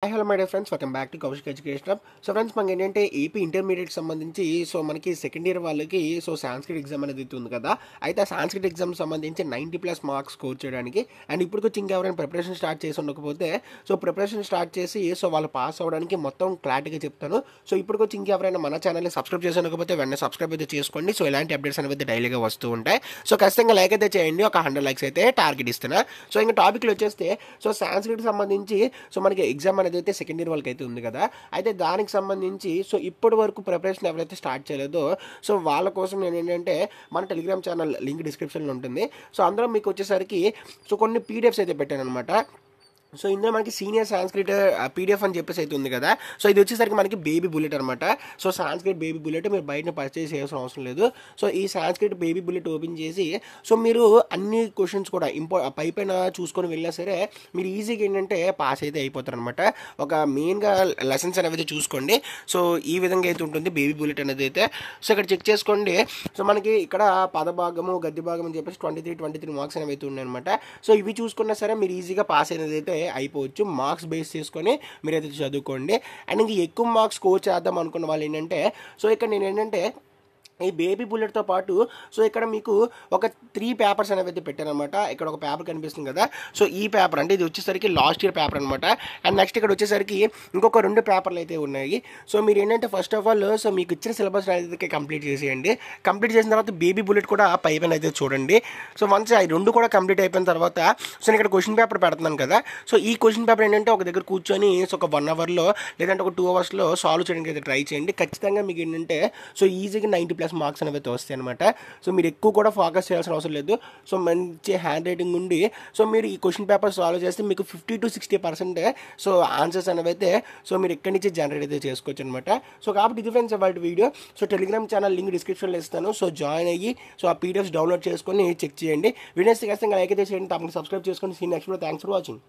Hi hello my dear friends, welcome back to Kaushik education hub. So friends, మనకి ఏంటంటే AP intermediate సంబంధించి మనకి second year వాళ్ళకి Sanskrit exam అనేది ఉంది కదా. అయితే ఆ సాంస్క్రిట్ ఎగ్జామ్ సంబంధించి 90+ మార్క్స్ స్కోర్ చేయడానికి అండ్ ఇప్పుడు వచ్చి ఇంకెవరైనా ప్రిపరేషన్ స్టార్ట్ చేసి ఉండకపోతే ప్రిపరేషన్ స్టార్ట్ చేసి వాళ్ళు పాస్ అవ్వడానికి మొత్తం క్లారిటీగా చెప్తాను. ఇప్పుడు వచ్చి ఇంకెవరైనా మన ఛానల్ని సబ్స్క్రైబ్ చేసి ఉండకపోతే వెంటనే సబ్స్క్రైబ్ అయితే చేసుకోండి. ఇలాంటి అప్డేట్స్ అనేది డైలీగా వస్తూ ఉంటాయి. ఖచ్చితంగా లైక్ అయితే చేయండి. ఒక 100 లైక్స్ అయితే టార్గెట్ ఇస్తున్నా. ఇంకా టాపిక్లో వచ్చేస్తే సాంస్క్రిట్ సంబంధించి మనకి ఎగ్జామ్ అనేది అయితే సెకండ్ ఇయర్ వాళ్ళకి అయితే ఉంది కదా. అయితే దానికి సంబంధించి ఇప్పటి వరకు ప్రిపరేషన్ ఎవరైతే స్టార్ట్ చేయలేదో వాళ్ళ కోసం నేను ఏంటంటే మన టెలిగ్రామ్ ఛానల్ లింక్ డిస్క్రిప్షన్లో ఉంటుంది. అందులో మీకు వచ్చేసరికి కొన్ని పీడిఎఫ్స్ అయితే పెట్టాను అనమాట. ఇందులో మనకి సీనియర్ సాంస్క్రిట్ పీడిఎఫ్ అని చెప్పేసి అయితే ఉంది కదా. ఇది వచ్చేసరికి మనకి బేబీ బుల్లెట్ అనమాట. సాంస్క్రిట్ బేబీ బుల్లెట్ మీరు బయట పర్చేస్ చేయాల్సిన అవసరం లేదు. ఈ సాంస్క్రిట్ బేబీ బుల్లెట్ ఓపెన్ చేసి మీరు అన్ని క్వశ్చన్స్ కూడా పైన చూసుకొని వెళ్ళినా సరే మీరు ఈజీగా ఏంటంటే పాస్ అయితే అయిపోతారు అనమాట. ఒక మెయిన్గా లెసన్స్ అనేవి చూసుకోండి. ఈ విధంగా అయితే ఉంటుంది బేబీ బుల్లెట్ అనేది అయితే. ఇక్కడ చెక్ చేసుకోండి. మనకి ఇక్కడ పదభాగము గద్య భాగం అని చెప్పేసి 23 మార్క్స్ అనేవి అయితే ఉన్నాయన్నమాట. ఇవి చూసుకున్నా సరే మీరు ఈజీగా పాస్ అనేది అయితే అయిపోవచ్చు. మార్క్స్ బేస్ చేసుకొని మీరైతే చదువుకోండి. అండ్ ఇంక ఎక్కువ మార్క్స్ స్కోర్ చేద్దాం అనుకున్న వాళ్ళు ఏంటంటే ఇక్కడ నేను ఏంటంటే ఈ బేబీ బుల్లెట్తో పాటు ఇక్కడ మీకు ఒక 3 పేపర్స్ అనేవి అయితే పెట్టారనమాట. ఇక్కడ ఒక పేపర్ కనిపిస్తుంది కదా. ఈ పేపర్ అంటే ఇది వచ్చేసరికి లాస్ట్ ఇయర్ పేపర్ అనమాట. అండ్ నెక్స్ట్ ఇక్కడ వచ్చేసరికి ఇంకొక 2 పేపర్లు అయితే ఉన్నాయి. మీరు ఏంటంటే ఫస్ట్ ఆఫ్ ఆల్ మీకు ఇచ్చిన సిలబస్ అయితే కంప్లీట్ చేసేయండి. కంప్లీట్ చేసిన తర్వాత బేబీ బుల్లెట్ కూడా పైన అయితే చూడండి. వన్స్ ఈ 2 కూడా కంప్లీట్ అయిపోయిన తర్వాత నేను ఇక్కడ క్వశ్చన్ పేపర్ పెడుతున్నాను కదా. ఈ క్వశ్చన్ పేపర్ ఏంటంటే ఒక దగ్గర కూర్చొని ఒక 1 అవర్లో లేదంటే ఒక 2 అవర్స్లో సాల్వ్ చేయడానికి అయితే ట్రై చేయండి. ఖచ్చితంగా మీకు ఏంటంటే ఈజీగా 90+ మార్క్స్ అనేవి అయితే వస్తాయి అనమాట. మీరు ఎక్కువ కూడా ఫోకస్ చేయాల్సిన అవసరం లేదు. మంచి హ్యాండ్ రైటింగ్ ఉండి మీరు ఈ క్వశ్చన్ పేపర్ సాల్వ్ చేస్తే మీకు 50 to 60% ఆన్సర్స్ అనేవి అయితే మీరు ఎక్కడి నుంచి జనరేట్ అయితే చేసుకోవచ్చు అనమాట. కాబట్టి ఇది ఫ్రెండ్స్ వాటి వీడియో. టెలిగ్రామ్ ఛానల్ లింక్ డిస్క్రిప్షన్లో ఇస్తాను. జాయిన్ అయ్యి ఆ పీడిఎఫ్స్ డౌన్లోడ్ చేసుకొని చెక్ చేయండి. వీడియోస్ ఖచ్చితంగా లైక్ అయితే చేయండి. తప్పకుండా సబ్స్క్రైబ్ చేసుకొని. See next video. Thanks for watching.